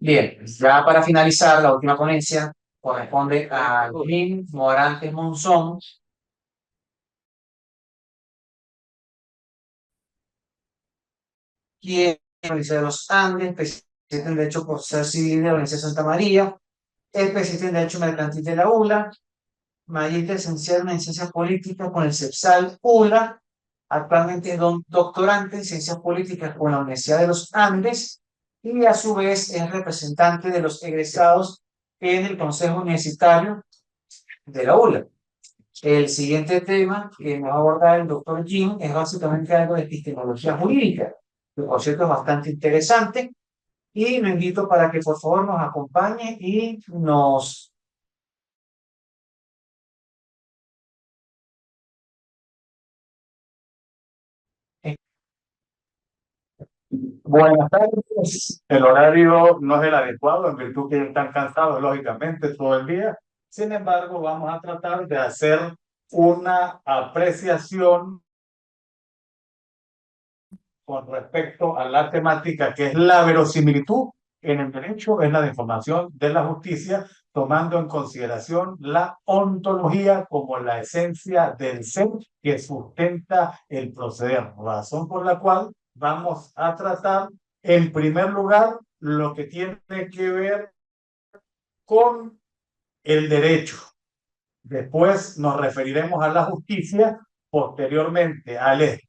Bien, ya para finalizar, la última ponencia corresponde a Jim Morantes Monzón, quien es de la Universidad de los Andes, especialista en Derecho Procesal Civil de la Universidad de Santa María, especialista en Derecho Mercantil de la ULA, magíster esencial en Ciencias Políticas con el CEPSAL ULA, actualmente es doctorante en Ciencias Políticas con la Universidad de los Andes y a su vez es representante de los egresados en el Consejo Universitario de la ULA. El siguiente tema que nos va a abordar el doctor Jim es básicamente algo de epistemología jurídica, que por cierto es bastante interesante, y lo invito para que por favor nos acompañe y nos... Buenas tardes. El horario no es el adecuado en virtud que están cansados, lógicamente, todo el día. Sin embargo, vamos a tratar de hacer una apreciación con respecto a la temática que es la verosimilitud en el derecho, en la de información de la justicia, tomando en consideración la ontología como la esencia del ser que sustenta el proceder, razón por la cual vamos a tratar en primer lugar lo que tiene que ver con el derecho. Después nos referiremos a la justicia, posteriormente al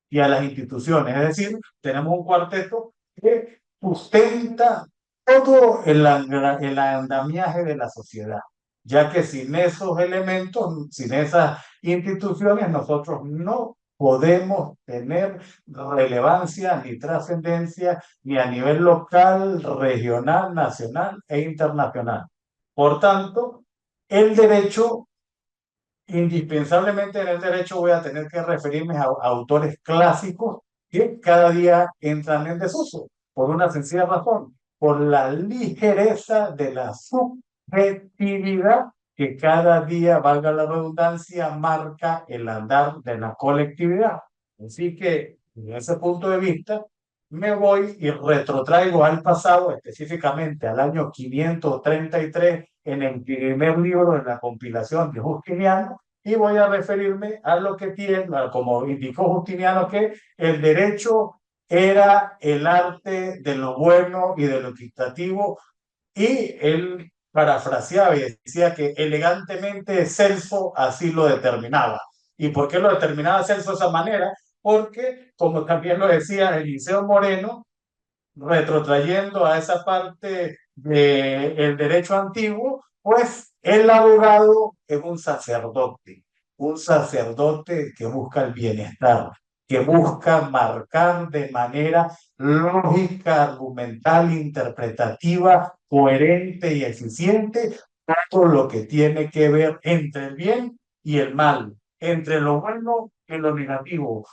y a las instituciones. Es decir, tenemos un cuarteto que sustenta todo el andamiaje de la sociedad, ya que sin esos elementos, sin esas instituciones, nosotros no podemos tener relevancia ni trascendencia ni a nivel local, regional, nacional e internacional. Por tanto, el derecho indispensablemente en el derecho voy a tener que referirme a autores clásicos que cada día entran en desuso, por una sencilla razón, por la ligereza de la subjetividad que cada día, valga la redundancia, marca el andar de la colectividad. Así que, desde ese punto de vista, me voy y retrotraigo al pasado, específicamente al año 533, en el primer libro de la compilación de Justiniano, y voy a referirme a lo que tiene, como indicó Justiniano, que el derecho era el arte de lo bueno y de lo equitativo, y él parafraseaba y decía que elegantemente Celso así lo determinaba. ¿Y por qué lo determinaba Celso de esa manera? Porque, como también lo decía Eliseo Moreno, retrotrayendo a esa parte del derecho antiguo, pues el abogado es un sacerdote que busca el bienestar, que busca marcar de manera lógica, argumental, interpretativa, coherente y eficiente todo lo que tiene que ver entre el bien y el mal, entre lo bueno y lo negativo,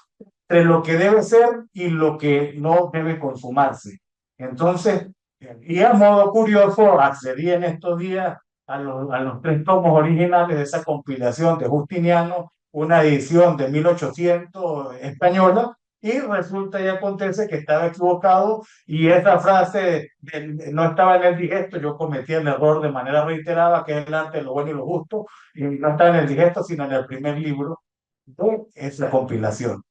entre lo que debe ser y lo que no debe consumarse. Entonces, y a modo curioso, accedí en estos días a los tres tomos originales de esa compilación de Justiniano, una edición de 1800 española, y resulta y acontece que estaba equivocado y esa frase no estaba en el digesto, yo cometí el error de manera reiterada, que es el arte de lo bueno y lo justo, y no está en el digesto, sino en el primer libro de esa compilación.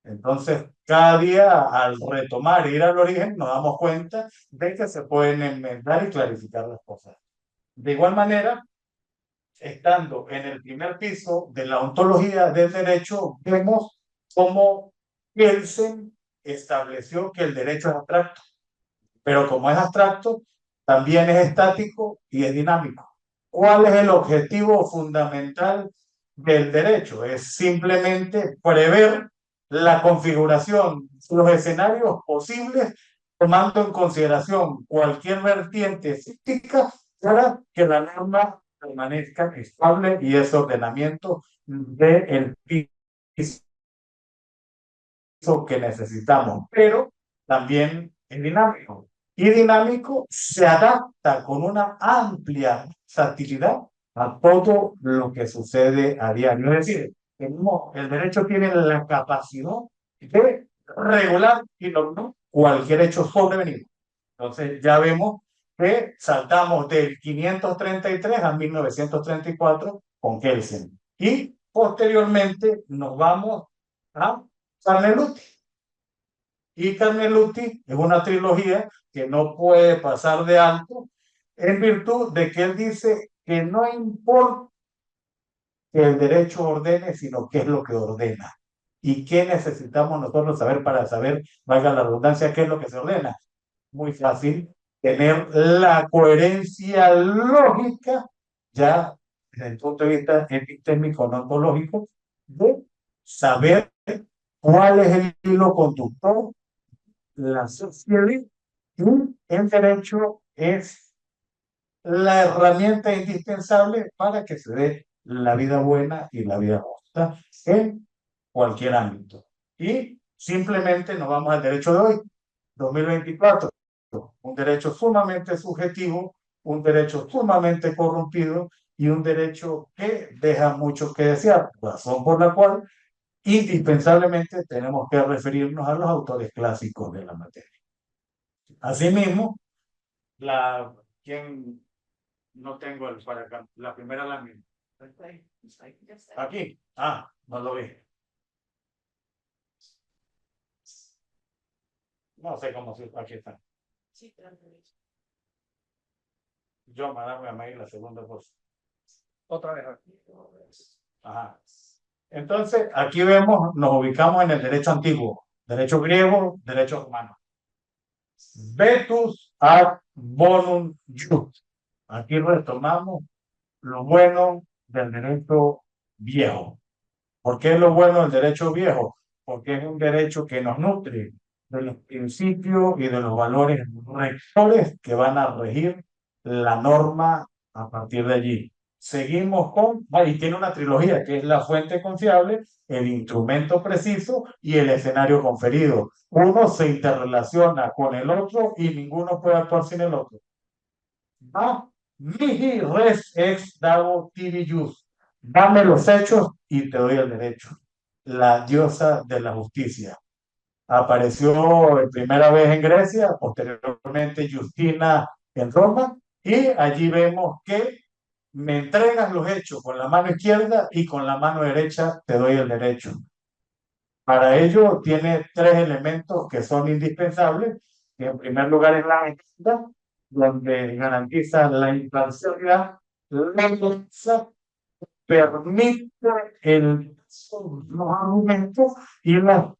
Entonces, cada día al retomar e ir al origen, nos damos cuenta de que se pueden enmendar y clarificar las cosas. De igual manera, estando en el primer piso de la ontología del derecho, vemos cómo Kelsen estableció que el derecho es abstracto, pero como es abstracto, también es estático y es dinámico. ¿Cuál es el objetivo fundamental del derecho? Es simplemente prever la configuración, los escenarios posibles, tomando en consideración cualquier vertiente física para que la norma permanezca estable y ese ordenamiento del piso que necesitamos, pero también es dinámico. Y dinámico se adapta con una amplia versatilidad a todo lo que sucede a diario. Es decir, el derecho tiene la capacidad de regular y normar cualquier hecho sobrevenido. Entonces ya vemos que saltamos del 533 a 1934 con Kelsen. Y posteriormente nos vamos a Carneluti. Y Carneluti es una trilogía que no puede pasar de alto en virtud de que él dice que no importa que el derecho ordene, sino qué es lo que ordena. ¿Y qué necesitamos nosotros saber para saber, valga la redundancia, qué es lo que se ordena? Muy fácil, tener la coherencia lógica, ya desde el punto de vista epistémico, no ontológico, de saber cuál es el hilo conductor, la sociedad, y el derecho es la herramienta indispensable para que se dé la vida buena y la vida justa en cualquier ámbito. Y simplemente nos vamos al derecho de hoy, 2024, un derecho sumamente subjetivo, un derecho sumamente corrompido y un derecho que deja mucho que desear, razón por la cual indispensablemente tenemos que referirnos a los autores clásicos de la materia. Asimismo, quien no tengo el para acá, la primera lámina. Aquí. Ah, no lo vi. No sé cómo se. Aquí está. Yo, madame, ahí la segunda cosa. Otra vez. Ajá. Entonces, aquí vemos, nos ubicamos en el derecho antiguo, derecho griego, derecho romano. Vetus ad bonum jus. Aquí retomamos lo bueno del derecho viejo. ¿Por qué es lo bueno del derecho viejo? Porque es un derecho que nos nutre de los principios y de los valores rectores que van a regir la norma a partir de allí. Seguimos con, y tiene una trilogía que es la fuente confiable, el instrumento preciso y el escenario conferido. Uno se interrelaciona con el otro y ninguno puede actuar sin el otro. Mihi res ex dabo tibi jus. Dame los hechos y te doy el derecho. La diosa de la justicia. Apareció en primera vez en Grecia, posteriormente Justina en Roma, y allí vemos que me entregas los hechos con la mano izquierda y con la mano derecha te doy el derecho. Para ello tiene tres elementos que son indispensables, que en primer lugar es la equidad, donde garantiza la imparcialidad, la fuerza, permite los argumentos y la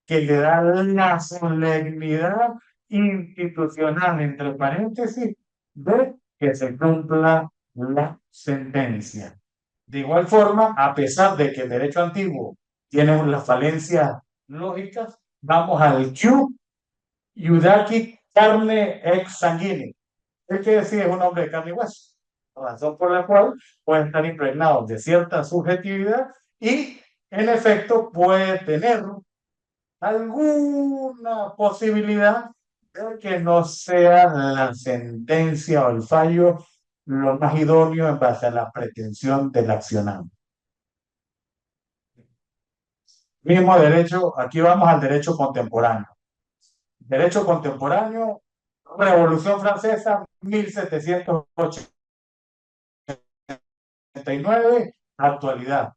que le da la solemnidad institucional, entre paréntesis, de que se cumpla la sentencia. De igual forma, a pesar de que el derecho antiguo tiene las falencias lógicas, vamos al Q, Iudaki carne ex sanguine. Es que decir, es un hombre de carne y hueso, razón por la cual puede estar impregnado de cierta subjetividad y, en efecto, puede tener alguna posibilidad de que no sea la sentencia o el fallo lo más idóneo en base a la pretensión del accionado. Mismo derecho, aquí vamos al derecho contemporáneo. Derecho contemporáneo, Revolución Francesa, 1789, actualidad.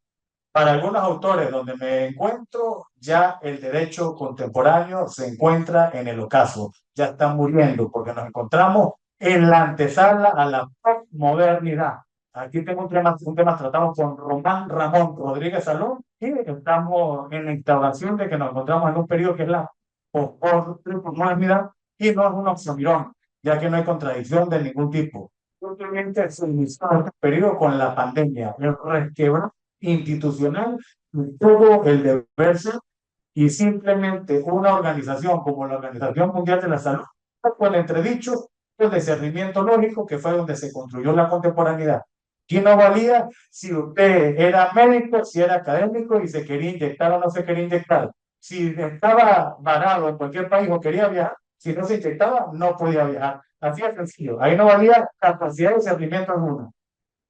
Para algunos autores donde me encuentro, ya el derecho contemporáneo se encuentra en el ocaso, ya está muriendo, porque nos encontramos en la antesala a la postmodernidad. Aquí tengo un tema tratado con Román Ramón Rodríguez Salón y estamos en la instauración de que nos encontramos en un periodo que es la postmodernidad y no es un oxímoron, ya que no hay contradicción de ningún tipo. Simplemente se inició este periodo con la pandemia, el resquebrajo institucional, todo el deber ser, y simplemente una organización como la Organización Mundial de la Salud, con el entredicho, el discernimiento lógico, que fue donde se construyó la contemporaneidad. ¿Quién no valía si usted era médico, si era académico y se quería inyectar o no se quería inyectar? Si estaba varado en cualquier país o quería viajar, si no se inyectaba, no podía viajar. Así de sencillo. Ahí no valía capacidad de discernimiento alguna.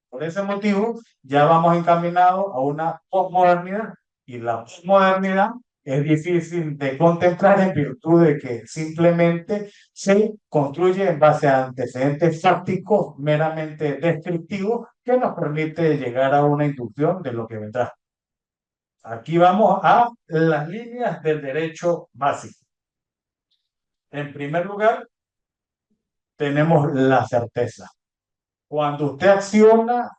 Por ese motivo, ya vamos encaminados a una posmodernidad. Y la posmodernidad es difícil de contemplar en virtud de que simplemente se construye en base a antecedentes fácticos meramente descriptivos que nos permite llegar a una inducción de lo que vendrá. Aquí vamos a las líneas del derecho básico. En primer lugar, tenemos la certeza. Cuando usted acciona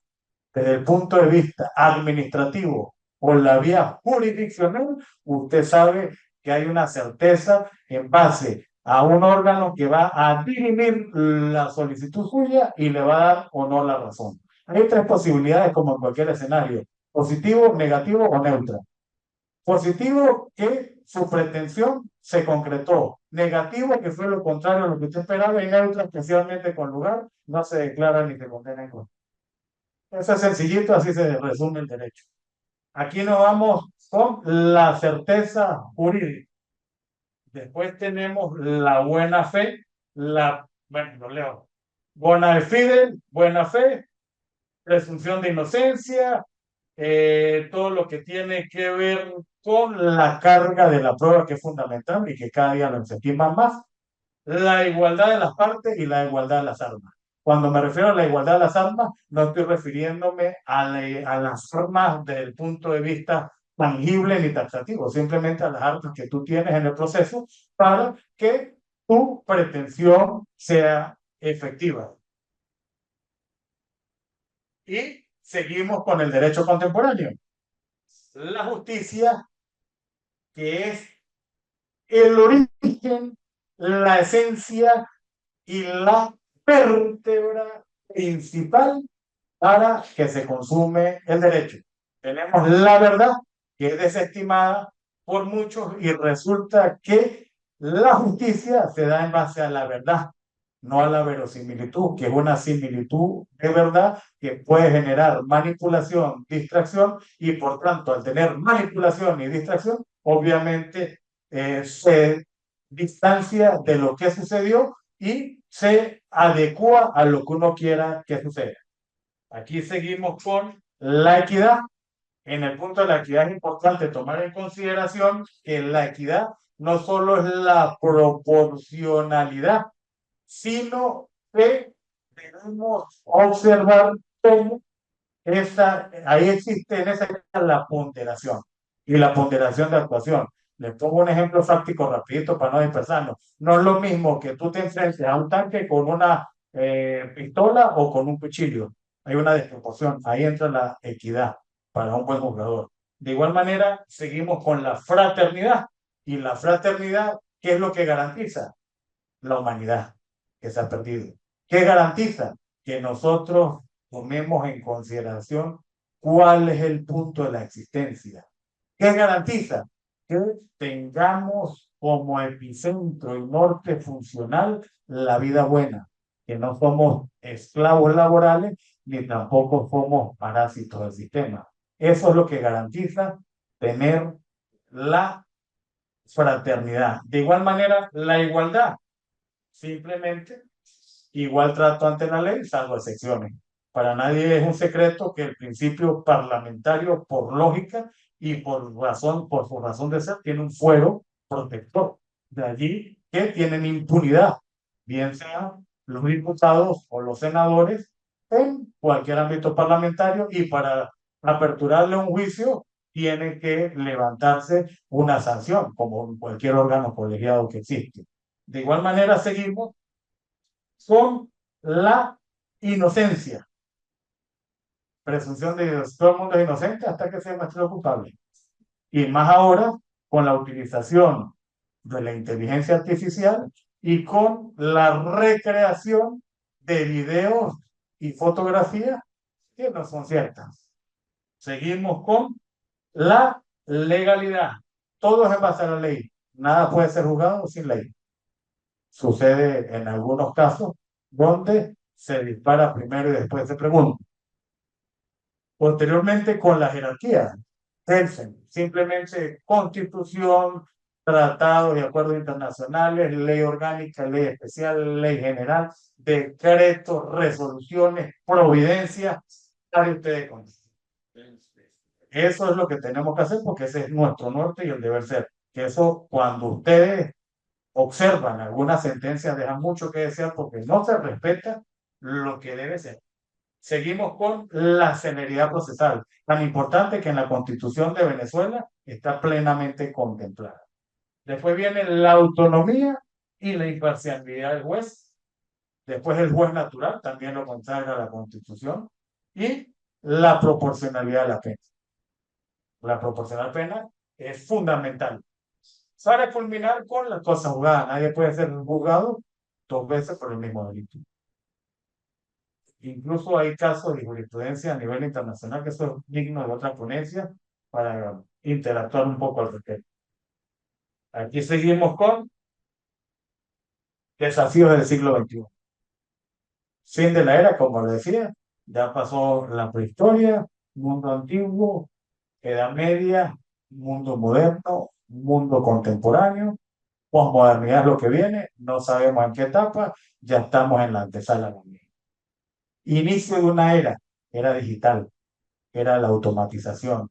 desde el punto de vista administrativo o la vía jurisdiccional, usted sabe que hay una certeza en base a un órgano que va a dirimir la solicitud suya y le va a dar o no la razón. Hay tres posibilidades como en cualquier escenario: positivo, negativo o neutra. Positivo, que su pretensión se concretó. Negativo, que fue lo contrario a lo que usted esperaba. Y neutro, especialmente con lugar, no se declara ni se condena en contra. Eso es sencillito, así se resume el derecho. Aquí nos vamos con la certeza jurídica. Después tenemos la buena fe, bueno, lo leo. Bona fide, buena fe, presunción de inocencia, todo lo que tiene que ver con la carga de la prueba, que es fundamental y que cada día lo incentiva más, la igualdad de las partes y la igualdad de las armas. Cuando me refiero a la igualdad de las armas, no estoy refiriéndome a las armas desde el punto de vista tangible ni taxativo, simplemente a las armas que tú tienes en el proceso para que tu pretensión sea efectiva. Y seguimos con el derecho contemporáneo. La justicia, que es el origen, la esencia y la vértebra principal para que se consume el derecho. Tenemos la verdad, que es desestimada por muchos, y resulta que la justicia se da en base a la verdad, no a la verosimilitud, que es una similitud de verdad que puede generar manipulación, distracción, y por tanto, al tener manipulación y distracción, obviamente se distancia de lo que sucedió y se adecua a lo que uno quiera que suceda. Aquí seguimos con la equidad. En el punto de la equidad es importante tomar en consideración que la equidad no solo es la proporcionalidad, sino que debemos observar cómo ahí existe en esa la ponderación y la ponderación de actuación. Les pongo un ejemplo fáctico rapidito para no dispersarnos. No es lo mismo que tú te enfrentes a un tanque con una pistola o con un cuchillo. Hay una desproporción. Ahí entra la equidad para un buen jugador. De igual manera, seguimos con la fraternidad. Y la fraternidad, ¿qué es lo que garantiza? La humanidad que se ha perdido. ¿Qué garantiza? Que nosotros tomemos en consideración cuál es el punto de la existencia. ¿Qué garantiza? Que tengamos como epicentro y norte funcional la vida buena, que no somos esclavos laborales ni tampoco somos parásitos del sistema. Eso es lo que garantiza tener la fraternidad. De igual manera, la igualdad. Simplemente, igual trato ante la ley, salvo excepciones. Para nadie es un secreto que el principio parlamentario, por lógica y por su razón de ser, tiene un fuero protector. De allí que tienen impunidad, bien sean los diputados o los senadores en cualquier ámbito parlamentario, y para aperturarle un juicio tiene que levantarse una sanción, como en cualquier órgano colegiado que existe. De igual manera, seguimos con la inocencia. Presunción de que todo el mundo es inocente hasta que sea demostrado culpable. Y más ahora con la utilización de la inteligencia artificial y con la recreación de videos y fotografías que no son ciertas. Seguimos con la legalidad. Todo es en base a la ley. Nada puede ser juzgado sin ley. Sucede en algunos casos donde se dispara primero y después se pregunta. Posteriormente, con la jerarquía, simplemente constitución, tratados y acuerdos internacionales, ley orgánica, ley especial, ley general, decretos, resoluciones, providencias, para ustedes. Eso es lo que tenemos que hacer, porque ese es nuestro norte y el deber ser. que eso cuando ustedes observan algunas sentencias dejan mucho que desear porque no se respeta lo que debe ser. Seguimos con la celeridad procesal, tan importante que en la Constitución de Venezuela está plenamente contemplada. Después viene la autonomía y la imparcialidad del juez. Después el juez natural, también lo consagra la Constitución. Y la proporcionalidad de la pena. La proporcionalidad de la pena es fundamental. Para culminar con la cosa juzgada. Nadie puede ser juzgado dos veces por el mismo delito. Incluso hay casos de jurisprudencia a nivel internacional que son dignos de otra ponencia para interactuar un poco al respecto. Aquí seguimos con desafíos del siglo XXI. Fin de la era, como le decía, ya pasó la prehistoria, mundo antiguo, edad media, mundo moderno, mundo contemporáneo, posmodernidad es lo que viene, no sabemos en qué etapa, ya estamos en la antesala también. Inicio de una era digital, era la automatización,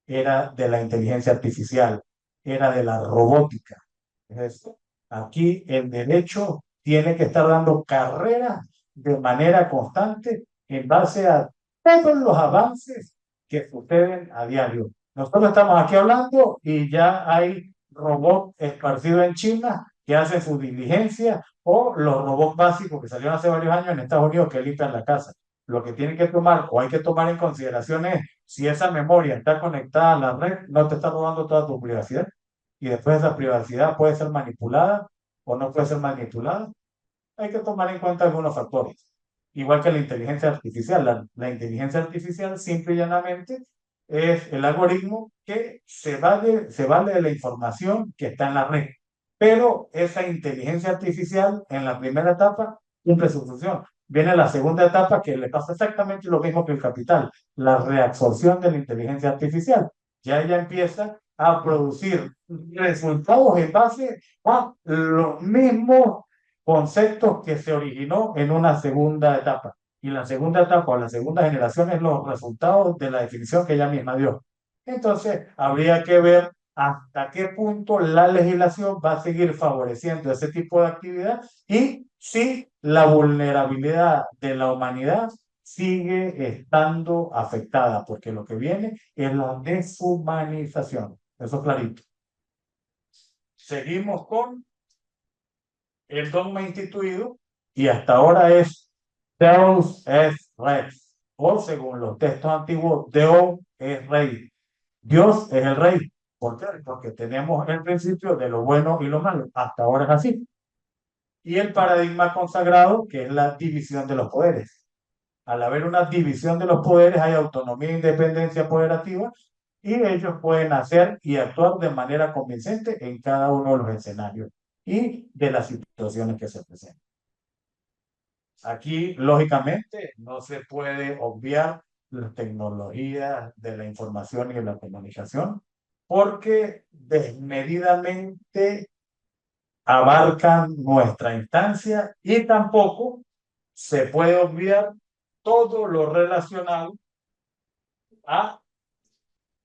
era de la inteligencia artificial, era de la robótica. Es aquí el derecho tiene que estar dando carrera de manera constante en base a todos los avances que suceden a diario. Nosotros estamos aquí hablando y ya hay robots esparcidos en China que hacen su diligencia o los robots básicos que salieron hace varios años en Estados Unidos que limpian la casa. Lo que tienen que tomar o hay que tomar en consideración es si esa memoria está conectada a la red, no te está robando toda tu privacidad y después esa privacidad puede ser manipulada o no puede ser manipulada. Hay que tomar en cuenta algunos factores. Igual que la inteligencia artificial. La inteligencia artificial simple y llanamente es el algoritmo que se vale de la información que está en la red. Pero esa inteligencia artificial en la primera etapa cumple su función. Viene la segunda etapa que le pasa exactamente lo mismo que el capital, la reabsorción de la inteligencia artificial. Ya ella empieza a producir resultados en base a los mismos conceptos que se originó en una segunda etapa. Y la segunda etapa o la segunda generación es los resultados de la definición que ella misma dio. Entonces, habría que ver hasta qué punto la legislación va a seguir favoreciendo ese tipo de actividad y si la vulnerabilidad de la humanidad sigue estando afectada, porque lo que viene es la deshumanización. Eso es clarito. Seguimos con el dogma instituido y hasta ahora es Deus es Rex, o según los textos antiguos, Deus es Rey. Dios es el Rey. ¿Por qué? Porque tenemos el principio de lo bueno y lo malo. Hasta ahora es así. Y el paradigma consagrado, que es la división de los poderes. Al haber una división de los poderes, hay autonomía e independencia poderativa y ellos pueden hacer y actuar de manera convincente en cada uno de los escenarios y de las situaciones que se presentan. Aquí, lógicamente, no se puede obviar las tecnologías de la información y de la comunicación porque desmedidamente abarcan nuestra instancia y tampoco se puede obviar todo lo relacionado a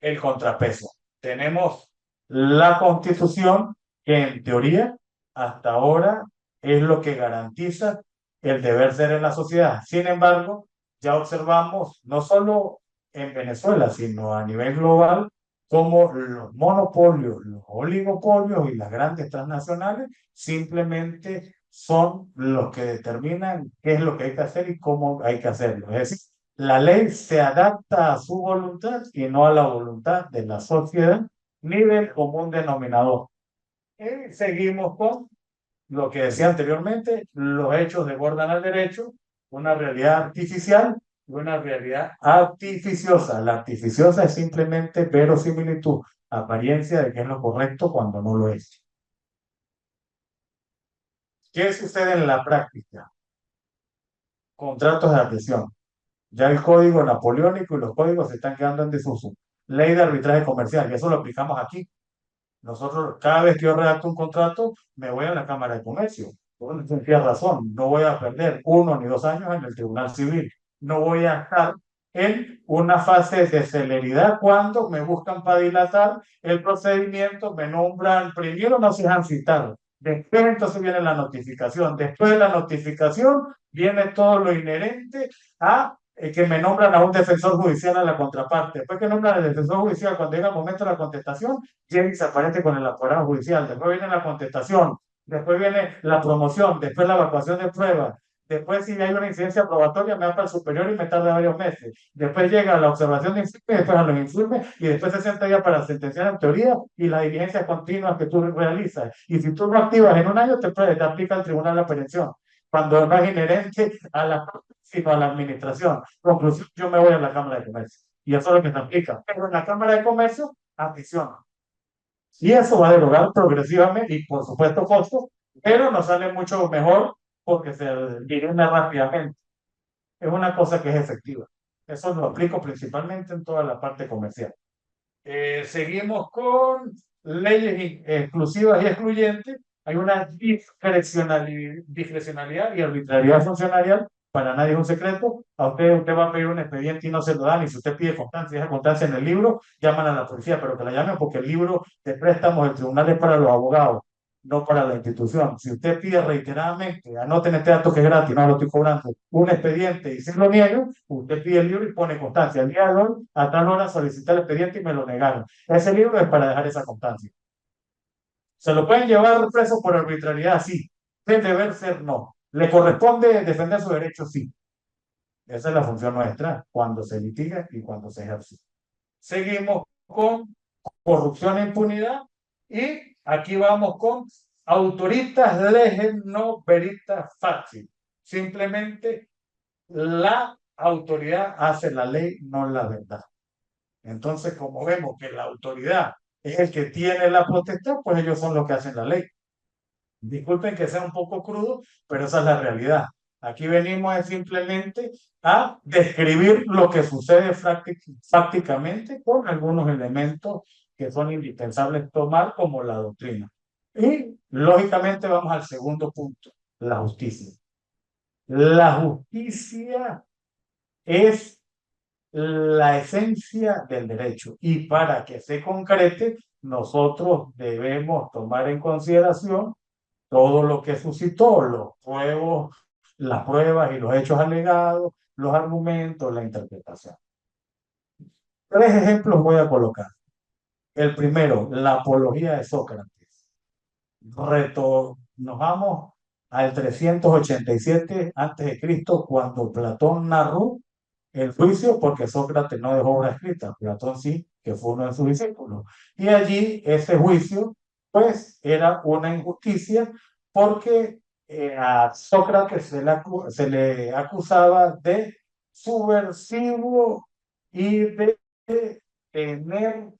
el contrapeso. Tenemos la Constitución que en teoría hasta ahora es lo que garantiza el deber ser en la sociedad. Sin embargo, ya observamos no solo en Venezuela, sino a nivel global, como los monopolios, los oligopolios y las grandes transnacionales simplemente son los que determinan qué es lo que hay que hacer y cómo hay que hacerlo. Es decir, la ley se adapta a su voluntad y no a la voluntad de la sociedad ni del común denominador. Y seguimos con lo que decía anteriormente, los hechos desbordan al derecho, una realidad artificial y una realidad artificiosa. La artificiosa es simplemente verosimilitud, apariencia de que es lo correcto cuando no lo es. ¿Qué sucede en la práctica? Contratos de adhesión. Ya el código napoleónico y los códigos se están quedando en desuso. Ley de arbitraje comercial, y eso lo aplicamos aquí. Nosotros, cada vez que yo redacto un contrato, me voy a la Cámara de Comercio. Por una sencilla razón, no voy a perder 1 ni 2 años en el Tribunal Civil. No voy a estar en una fase de celeridad cuando me buscan para dilatar el procedimiento, me nombran, primero no se dejan citar, después entonces viene la notificación, después de la notificación viene todo lo inherente a que me nombran a un defensor judicial a la contraparte. Después que nombran al defensor judicial, cuando llega el momento de la contestación, llega y se aparece con el apoderado judicial. Después viene la contestación, después viene la promoción, después la evacuación de pruebas. Después, si hay una incidencia probatoria, me va para el superior y me tarda varios meses. Después llega la observación de informes, después a los informes y después 60 días para sentenciar en teoría y las diligencias continuas que tú realizas. Y si tú no activas en un año, te aplica el tribunal la aprehensión. Cuando no es inherente a la sino a la administración. Conclusión, yo me voy a la Cámara de Comercio. Y eso es lo que se aplica. Pero en la Cámara de Comercio, admisión. Y eso va a derogar progresivamente y, por supuesto, costo, pero nos sale mucho mejor porque se dirime rápidamente. Es una cosa que es efectiva. Eso lo aplico principalmente en toda la parte comercial. Seguimos con leyes exclusivas y excluyentes. Hay una discrecionalidad y arbitrariedad funcionarial. Para nadie es un secreto. A usted va a pedir un expediente y no se lo dan. Y si usted pide constancia, esa constancia en el libro, llaman a la policía, pero que la llamen porque el libro de préstamos del tribunal es para los abogados, no para la institución. Si usted pide reiteradamente, anoten este dato que es gratis, no lo estoy cobrando, un expediente y se lo niegan, usted pide el libro y pone constancia. El día de hoy, a tal hora solicité el expediente y me lo negaron. Ese libro es para dejar esa constancia. ¿Se lo pueden llevar preso por arbitrariedad? Sí. ¿De deber ser? No. ¿Le corresponde defender su derecho? Sí. Esa es la función nuestra cuando se litiga y cuando se ejerce. Seguimos con corrupción e impunidad y aquí vamos con autoritas legem no veritas facit. Simplemente la autoridad hace la ley, no la verdad. Entonces, como vemos que la autoridad es el que tiene la potestad, pues ellos son los que hacen la ley. Disculpen que sea un poco crudo, pero esa es la realidad. Aquí venimos simplemente a describir lo que sucede prácticamente con algunos elementos que son indispensables tomar como la doctrina. Y lógicamente vamos al segundo punto, la justicia. La justicia es la esencia del derecho y para que se concrete, nosotros debemos tomar en consideración todo lo que suscitó, las pruebas y los hechos alegados, los argumentos, la interpretación. Tres ejemplos voy a colocar. El primero, la apología de Sócrates. Nos vamos al 387 a.C., cuando Platón narró el juicio, porque Sócrates no dejó obra escrita, Platón sí, que fue uno de sus discípulos. Y allí ese juicio, pues, era una injusticia porque a Sócrates se le acusaba de subversivo y de tener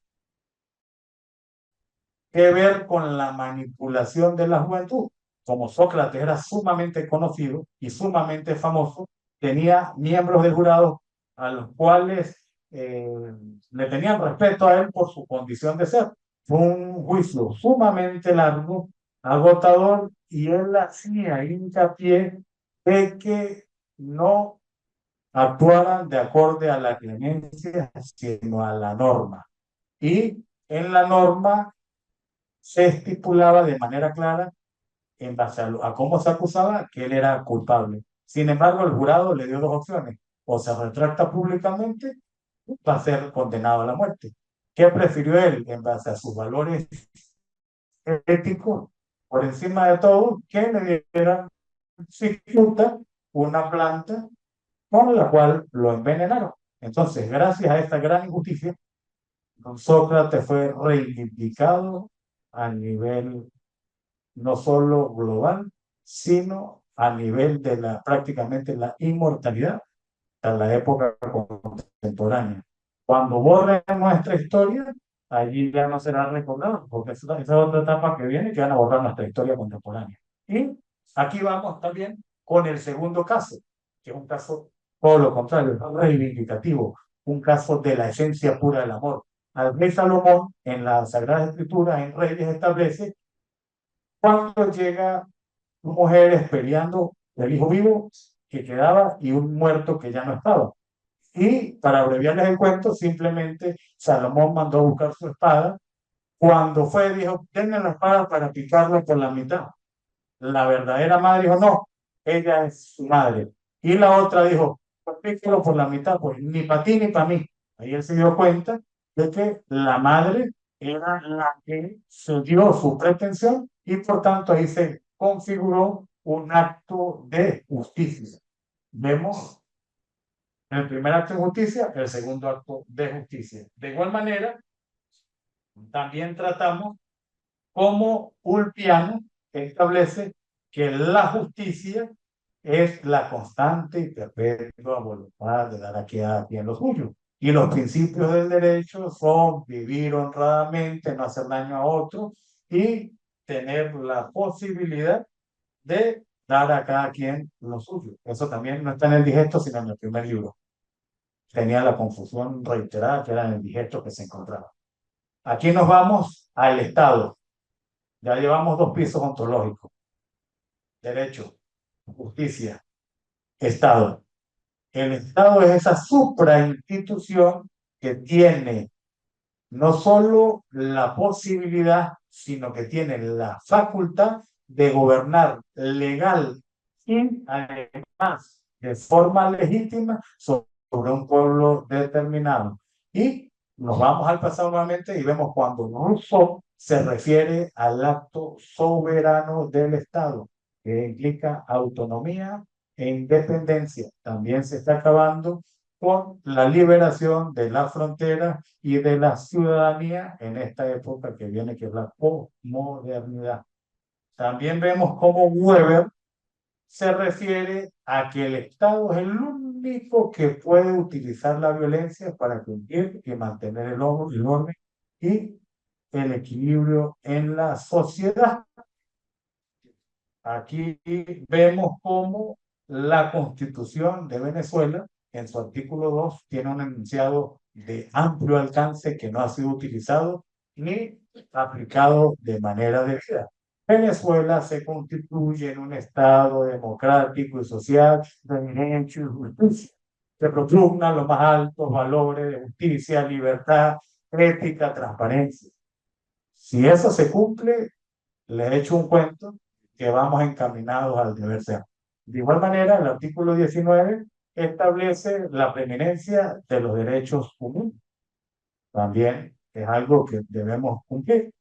que ver con la manipulación de la juventud. Como Sócrates era sumamente conocido y sumamente famoso, tenía miembros del jurado a los cuales le tenían respeto a él por su condición de ser. Fue un juicio sumamente largo, agotador, y él hacía hincapié de que no actuaran de acorde a la clemencia, sino a la norma. Y en la norma se estipulaba de manera clara, en base a cómo se acusaba, que él era culpable. Sin embargo, el jurado le dio dos opciones: o se retracta públicamente, o va a ser condenado a la muerte. ¿Qué prefirió él? En base a sus valores éticos, por encima de todo, que le dieran cicuta, una planta con la cual lo envenenaron. Entonces, gracias a esta gran injusticia, Sócrates fue reivindicado a nivel no solo global, sino a nivel de prácticamente la inmortalidad a la época contemporánea. Cuando borren nuestra historia, allí ya no será recordado, porque esa es otra etapa que viene, que van a borrar nuestra historia contemporánea. Y aquí vamos también con el segundo caso, que es un caso todo lo contrario, reivindicativo, un caso de la esencia pura del amor. Al rey Salomón, en la Sagrada Escritura, en Reyes, establece cuando llega mujeres peleando el hijo vivo que quedaba y un muerto que ya no estaba. Y para abreviarles el cuento, simplemente Salomón mandó a buscar su espada. Cuando fue, dijo, tengan la espada para picarla por la mitad. La verdadera madre dijo, no, ella es su madre. Y la otra dijo, pues píquelo por la mitad, pues ni para ti ni para mí. Ahí él se dio cuenta de que la madre era la que se dio su pretensión y por tanto ahí se configuró un acto de justicia. Vemos el primer acto de justicia, el segundo acto de justicia. De igual manera, también tratamos cómo Ulpiano establece que la justicia es la constante y perpetua voluntad de dar a cada quien lo suyo. Y los principios del derecho son vivir honradamente, no hacer daño a otro y tener la posibilidad de dar a cada quien lo suyo. Eso también no está en el digesto, sino en el primer libro. Tenía la confusión reiterada que era en el digesto que se encontraba. Aquí nos vamos al Estado. Ya llevamos dos pisos ontológicos: derecho, justicia, Estado. El Estado es esa suprainstitución que tiene no solo la posibilidad, sino que tiene la facultad de gobernar legal y además de forma legítima sobre un pueblo determinado. Y nos vamos al pasado nuevamente y vemos cuando Rousseau se refiere al acto soberano del Estado, que implica autonomía e independencia. También se está acabando con la liberación de la frontera y de la ciudadanía en esta época que viene, que es la posmodernidad. También vemos cómo Weber se refiere a que el Estado es el único que puede utilizar la violencia para cumplir y mantener el orden y el equilibrio en la sociedad. Aquí vemos cómo la Constitución de Venezuela, en su artículo 2, tiene un enunciado de amplio alcance que no ha sido utilizado ni aplicado de manera debida. Venezuela se constituye en un Estado democrático y social de derecho y justicia. Se propugnan los más altos valores de justicia, libertad, ética, transparencia. Si eso se cumple, les he hecho un cuento que vamos encaminados al deber ser. De igual manera, el artículo 19 establece la preeminencia de los derechos humanos. También es algo que debemos cumplir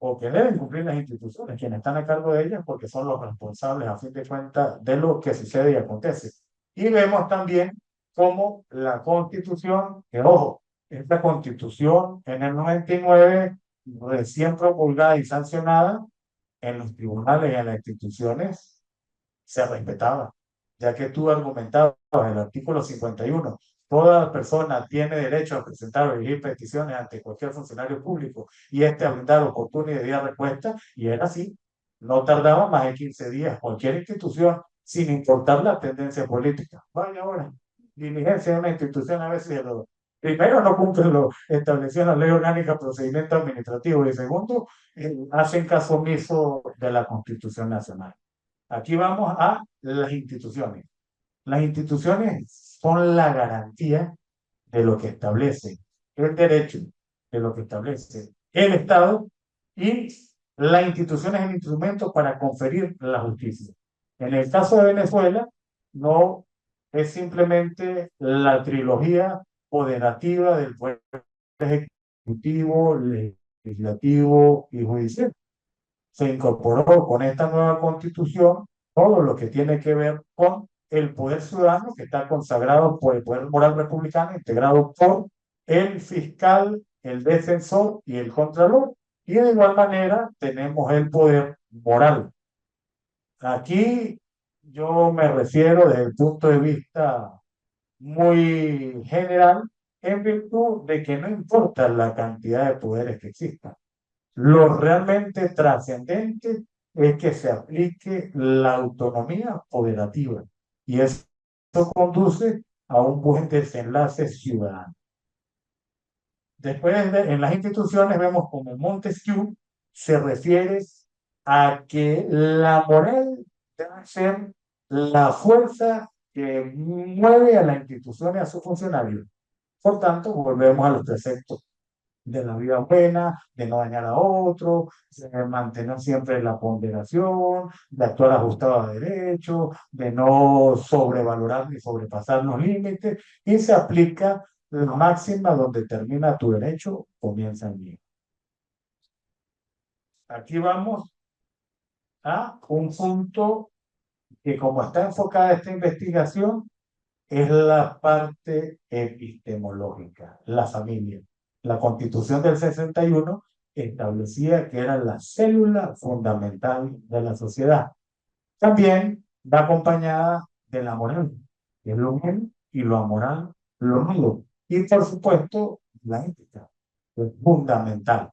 o que deben cumplir las instituciones, quienes están a cargo de ellas, porque son los responsables, a fin de cuentas, de lo que sucede y acontece. Y vemos también cómo la Constitución, que ojo, esta Constitución en el 99, recién promulgada y sancionada, en los tribunales y en las instituciones se respetaba, ya que tú argumentabas en el artículo 51, toda persona tiene derecho a presentar o dirigir peticiones ante cualquier funcionario público y este a brindar oportuna y debida respuesta, y era así. No tardaba más de 15 días cualquier institución, sin importar la tendencia política. Vaya ahora, diligencia de una institución a veces primero no cumple lo establecido en la ley orgánica procedimiento administrativo y segundo, hacen caso omiso de la Constitución Nacional. Aquí vamos a las instituciones. Las instituciones son la garantía de lo que establece el derecho, de lo que establece el Estado, y la institución es el instrumento para conferir la justicia. En el caso de Venezuela, no es simplemente la trilogía federativa del poder ejecutivo, legislativo y judicial. Se incorporó con esta nueva constitución todo lo que tiene que ver con el poder ciudadano, que está consagrado por el poder moral republicano, integrado por el fiscal, el defensor y el contralor. Y de igual manera tenemos el poder moral. Aquí yo me refiero desde el punto de vista muy general, en virtud de que no importa la cantidad de poderes que existan. Lo realmente trascendente es que se aplique la autonomía operativa y eso conduce a un buen desenlace ciudadano. Después, en las instituciones vemos como Montesquieu se refiere a que la moral debe ser la fuerza que mueve a la institución y a sus funcionarios. Por tanto, volvemos a los preceptos de la vida buena, de no dañar a otro, de mantener siempre la ponderación, de actuar ajustado a derecho, de no sobrevalorar ni sobrepasar los límites, y se aplica la máxima donde termina tu derecho, comienza el mío. Aquí vamos a un punto que, como está enfocada esta investigación, es la parte epistemológica, la familia. La Constitución del 61 establecía que era la célula fundamental de la sociedad. También va acompañada de la moral, que es lo bueno, y lo amoral, lo malo. Y por supuesto, la ética, que es fundamental.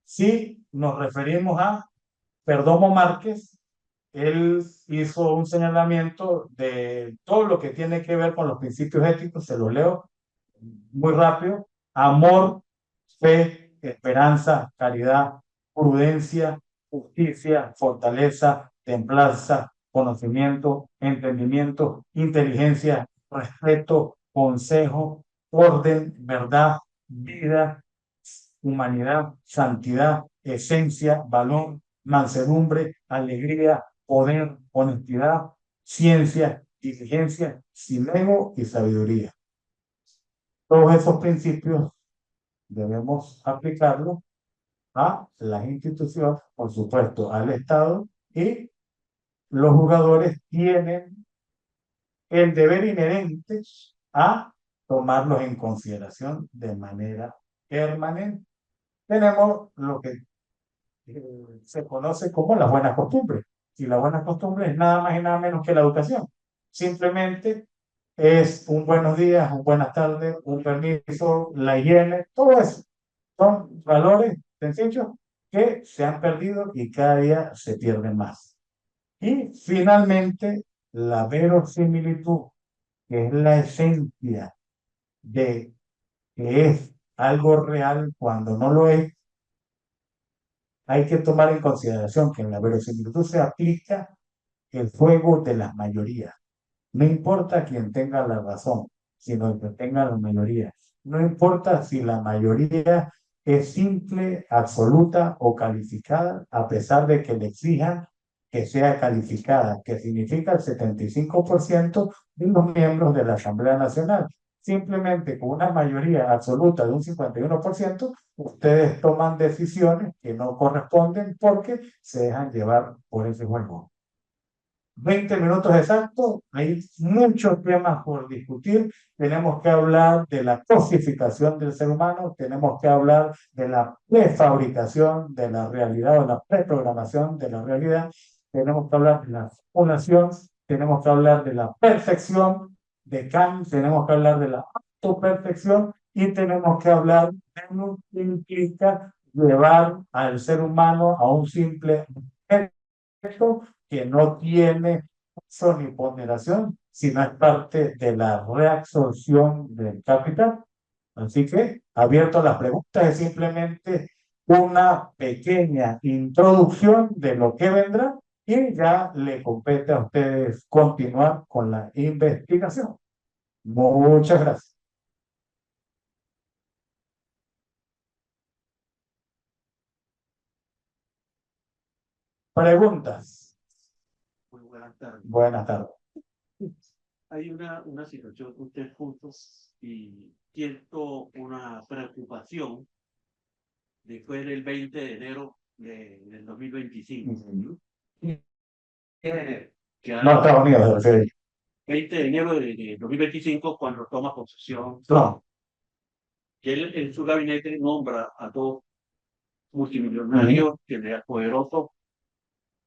Si nos referimos a Perdomo Márquez, él hizo un señalamiento de todo lo que tiene que ver con los principios éticos, se los leo muy rápido: amor, fe, esperanza, caridad, prudencia, justicia, fortaleza, templanza, conocimiento, entendimiento, inteligencia, respeto, consejo, orden, verdad, vida, humanidad, santidad, esencia, valor, mansedumbre, alegría, poder, honestidad, ciencia, diligencia, sin ego y sabiduría. Todos esos principios debemos aplicarlos a las instituciones, por supuesto, al Estado, y los jugadores tienen el deber inherente a tomarlos en consideración de manera permanente. Tenemos lo que se conoce como las buenas costumbres. Y la buena costumbre es nada más y nada menos que la educación. Simplemente es un buenos días, un buenas tardes, un permiso, la higiene, todo eso. Son valores sencillos que se han perdido y cada día se pierden más. Y finalmente, la verosimilitud, que es la esencia de que es algo real cuando no lo es. Hay que tomar en consideración que en la verosimilitud se aplica el juego de las mayorías. No importa quién tenga la razón, sino el que tenga la mayoría. No importa si la mayoría es simple, absoluta o calificada, a pesar de que le exijan que sea calificada, que significa el 75% de los miembros de la Asamblea Nacional. Simplemente con una mayoría absoluta de un 51%, ustedes toman decisiones que no corresponden porque se dejan llevar por ese juego. 20 minutos exactos, hay muchos temas por discutir. Tenemos que hablar de la cosificación del ser humano, tenemos que hablar de la prefabricación de la realidad o la preprogramación de la realidad, tenemos que hablar de la fundación, tenemos que hablar de la perfección de Kant, tenemos que hablar de la autoperfección y tenemos que hablar de lo que implica llevar al ser humano a un simple que no tiene uso ni ponderación, sino es parte de la reabsorción del capital. Así que, abierto a las preguntas, es simplemente una pequeña introducción de lo que vendrá y ya le compete a ustedes continuar con la investigación. Muchas gracias. Preguntas. Muy buenas tardes. Buenas tardes. Hay una situación que usted puso y siento una preocupación después del 20 de enero del 2025. Ujú. Que No, Estados Unidos, se refiere. 20 de enero de 2025, cuando toma posesión, No. que él en su gabinete nombra a dos multimillonarios, que le poderosos,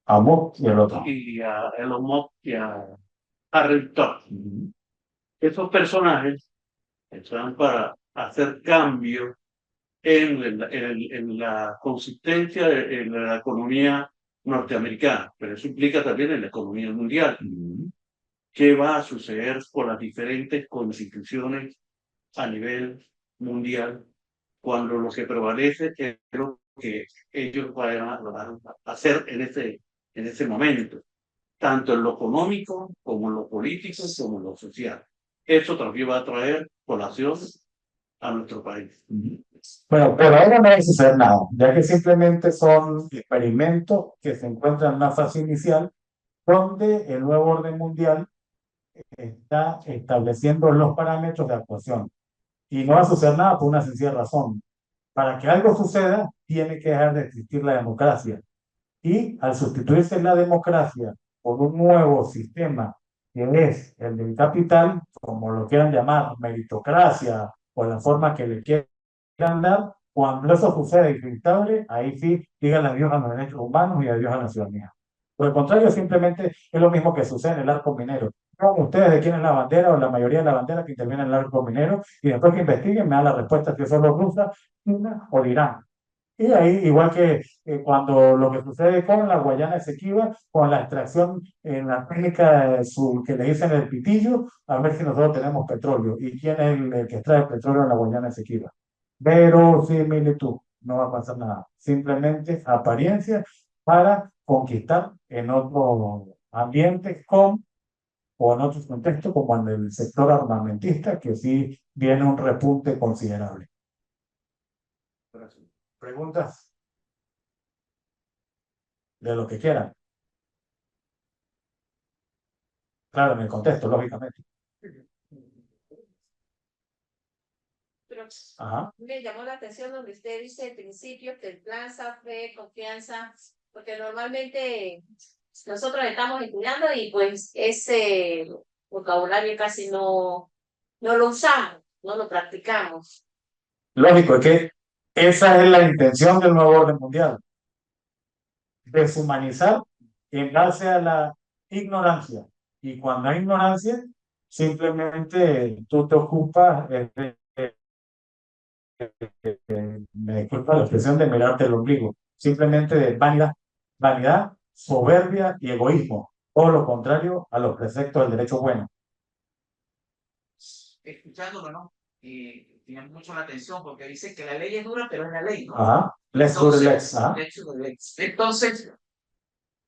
A vos y el otro. y a Elon Musk y a Harry Trump. Esos personajes están para hacer cambios en la consistencia de la economía norteamericana, pero eso implica también en la economía mundial. ¿Qué va a suceder con las diferentes constituciones a nivel mundial cuando lo que prevalece es lo que ellos van a hacer en ese momento? tanto en lo económico como en lo político como en lo social. Eso también va a traer colación a nuestro país. Bueno, pero ahora no va a suceder nada, ya que simplemente son experimentos que se encuentran en una fase inicial donde el nuevo orden mundial está estableciendo los parámetros de actuación. Y no va a suceder nada por una sencilla razón. Para que algo suceda, tiene que dejar de existir la democracia. Y al sustituirse la democracia por un nuevo sistema que es el del capital, como lo quieran llamar, meritocracia o la forma que le quieran dar, cuando eso sucede y se instaure, ahí sí, díganle adiós a los derechos humanos y adiós a la ciudadanía. Por el contrario, simplemente es lo mismo que sucede en el arco minero. Pongan ustedes de quién es la bandera o la mayoría de la bandera que interviene en el arco minero y después que investiguen me dan la respuesta si son los rusos, China o Irán. Y ahí, igual que cuando lo que sucede con la Guayana Esequiba, con la extracción en la técnica que le dicen el pitillo, a ver si nosotros tenemos petróleo. ¿Y quién es el que extrae petróleo en la Guayana Esequiba? Verosimilitud, no va a pasar nada. Simplemente apariencia para conquistar en otro ambiente o en otros contextos, como en el sector armamentista, que sí viene un repunte considerable. ¿Preguntas? De lo que quieran. Claro, en el contexto, lógicamente. Pero Ajá. me llamó la atención donde usted dice al principio que el plan fe, confianza, porque normalmente nosotros estamos estudiando y pues ese vocabulario casi no lo usamos, no lo practicamos. Lógico, es que esa es la intención del nuevo orden mundial. Deshumanizar en base a la ignorancia. Y cuando hay ignorancia, simplemente tú te ocupas, me disculpa la expresión, de mirarte el ombligo. Simplemente de vanidad, soberbia y egoísmo. Todo lo contrario a los preceptos del derecho bueno. Escuchándolo, ¿no? Y tiene mucho la atención porque dice que la ley es dura, pero es la ley, ¿no? Ajá. Lex dure lex. Ajá. Entonces,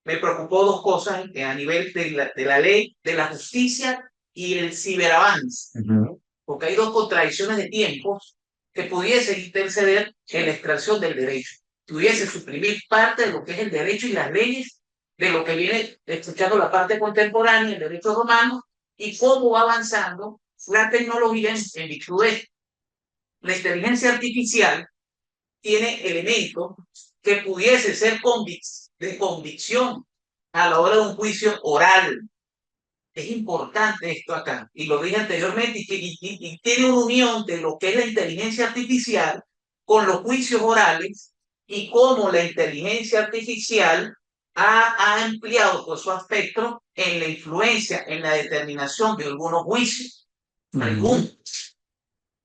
me preocupó dos cosas a nivel de la ley, de la justicia y el ciberavance. Porque hay dos contradicciones de tiempos que pudiesen interceder en la extracción del derecho. Pudiese suprimir parte de lo que es el derecho y las leyes, de lo que viene escuchando la parte contemporánea, el derecho romano, y cómo va avanzando la tecnología en virtud de esto. La inteligencia artificial tiene elementos que pudiese ser de convicción a la hora de un juicio oral. Es importante esto acá, y lo dije anteriormente, y tiene una unión de lo que es la inteligencia artificial con los juicios orales y cómo la inteligencia artificial ha ampliado por su aspecto en la influencia, en la determinación de algunos juicios.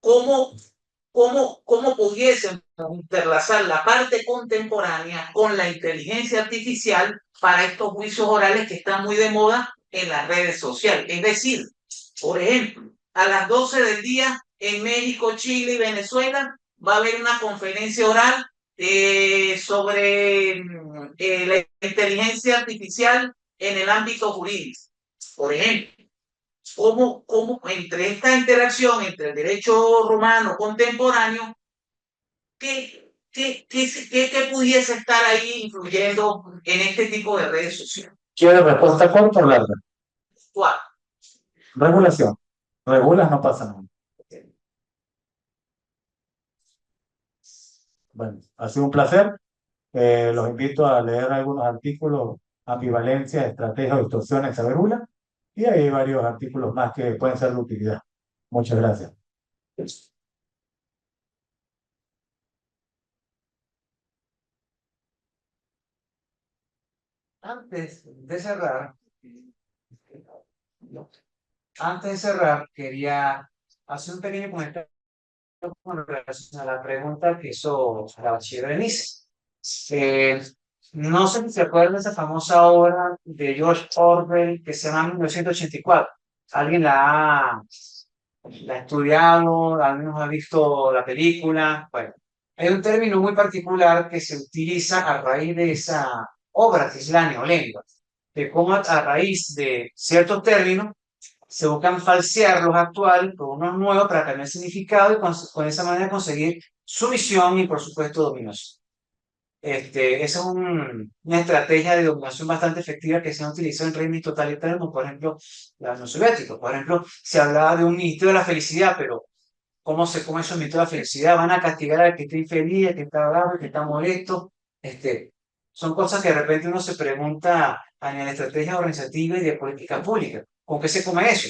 ¿Cómo pudiesen interlazar la parte contemporánea con la inteligencia artificial para estos juicios orales que están muy de moda en las redes sociales? Es decir, por ejemplo, a las 12 del día en México, Chile y Venezuela va a haber una conferencia oral sobre la inteligencia artificial en el ámbito jurídico. Por ejemplo, cómo entre esta interacción entre el derecho romano contemporáneo, ¿qué pudiese estar ahí influyendo en este tipo de redes sociales? ¿Quiere respuesta corta o larga? ¿Cuál? Regulación. Regulas, no pasa nada. Bueno, ha sido un placer. Los invito a leer algunos artículos, ambivalencia, estrategia o distorsiones de regula, y hay varios artículos más que pueden ser de utilidad. Muchas gracias. Antes de cerrar, quería hacer un pequeño comentario con relación a la pregunta que hizo la bachiller Denise. No sé si se acuerdan de esa famosa obra de George Orwell que se llama 1984. ¿Alguien la ha estudiado? ¿Al menos ha visto la película? Bueno, hay un término muy particular que se utiliza a raíz de esa obra, que es la neolengua. de cómo a raíz de ciertos términos se buscan falsear los actuales por unos nuevos para cambiar el significado y con esa manera conseguir sumisión y, por supuesto, dominación. Esa es una estrategia de dominación bastante efectiva que se ha utilizado en regímenes totalitarios, como por ejemplo la Unión Soviética. Por ejemplo, se hablaba de un ministerio de la felicidad, pero ¿cómo se come eso ministerio de la felicidad? Van a castigar al que está infeliz, al que está bravo, al que está molesto. Son cosas que de repente uno se pregunta a nivel de estrategia organizativa y de política pública. ¿Con qué se come eso?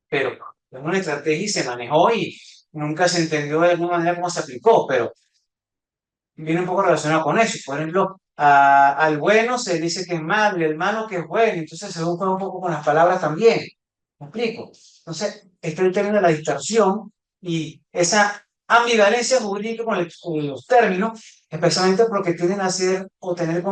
Pero es una estrategia y se manejó y nunca se entendió de alguna manera cómo se aplicó, pero viene un poco relacionado con eso. Por ejemplo, al bueno se dice que es malo y al malo que es bueno. Entonces se busca un poco con las palabras también. ¿Me explico? Entonces, está el término de la distorsión y esa ambivalencia jurídica con los términos, especialmente porque tienden a ser o tener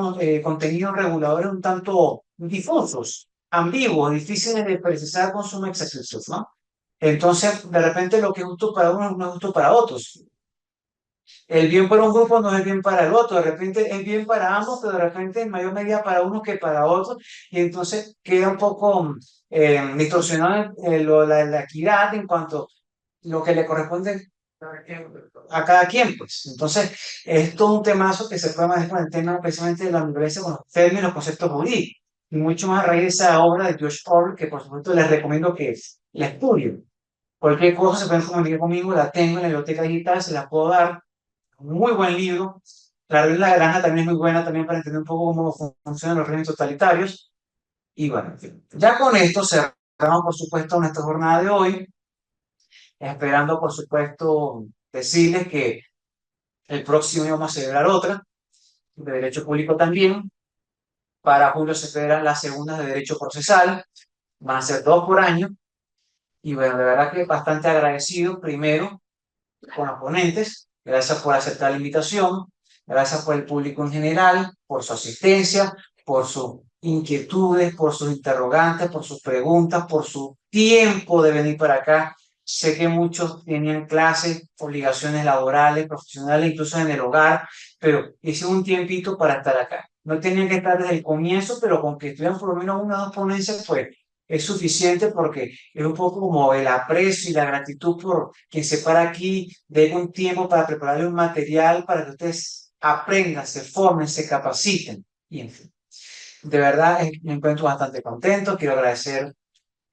contenidos reguladores un tanto difusos, ambiguos, difíciles de precisar con suma exactitud, ¿no? Entonces, de repente lo que es justo para unos no es justo para otros. El bien para un grupo no es bien para el otro, de repente es bien para ambos, pero de repente en mayor medida para uno que para otro, y entonces queda un poco distorsionada la equidad en cuanto a lo que le corresponde a cada quien, pues. Entonces, es todo un temazo que se puede manejar con el tema precisamente de la ambivalencia con los términos, los conceptos jurídicos, y mucho más a raíz de esa obra de George Orwell, que por supuesto les recomiendo que la estudien. Cualquier cosa se pueden comunicar conmigo, la tengo en la biblioteca digital, se la puedo dar. Muy buen libro. La Rebelión de la Granja también es muy buena también para entender un poco cómo funcionan los regímenes totalitarios. Y bueno, en fin. Ya con esto cerramos, por supuesto, nuestra jornada de hoy, esperando, por supuesto, decirles que el próximo año vamos a celebrar otra, de Derecho Público también. Para julio se esperan las segundas de Derecho Procesal, van a ser 2 por año. Y bueno, de verdad que bastante agradecido, primero, con los ponentes. Gracias por aceptar la invitación. Gracias por el público en general, por su asistencia, por sus inquietudes, por sus interrogantes, por sus preguntas, por su tiempo de venir para acá. Sé que muchos tenían clases, obligaciones laborales, profesionales, incluso en el hogar, pero hice un tiempito para estar acá. No tenían que estar desde el comienzo, pero con que estuvieran por lo menos una o dos ponencias, pues es suficiente porque es un poco como el aprecio y la gratitud por quien se para aquí, de un tiempo para prepararle un material para que ustedes aprendan, se formen, se capaciten. Y en fin, de verdad me encuentro bastante contento. Quiero agradecer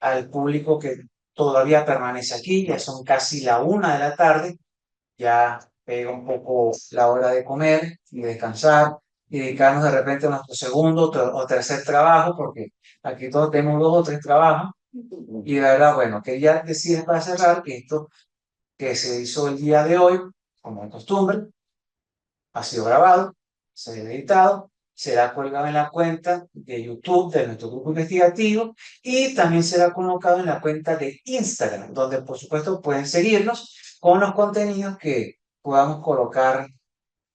al público que todavía permanece aquí. Ya son casi la 1 de la tarde. Ya pega un poco la hora de comer y descansar y dedicarnos de repente a nuestro segundo o tercer trabajo, porque aquí todos tenemos 2 o 3 trabajos. Y de verdad, bueno, quería decir para cerrar que esto que se hizo el día de hoy, como de costumbre, ha sido grabado, será editado, será colgado en la cuenta de YouTube de nuestro grupo investigativo y también será colocado en la cuenta de Instagram, donde por supuesto pueden seguirnos con los contenidos que podamos colocar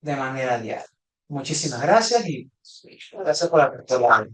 de manera diaria. Muchísimas gracias y gracias por la apertura.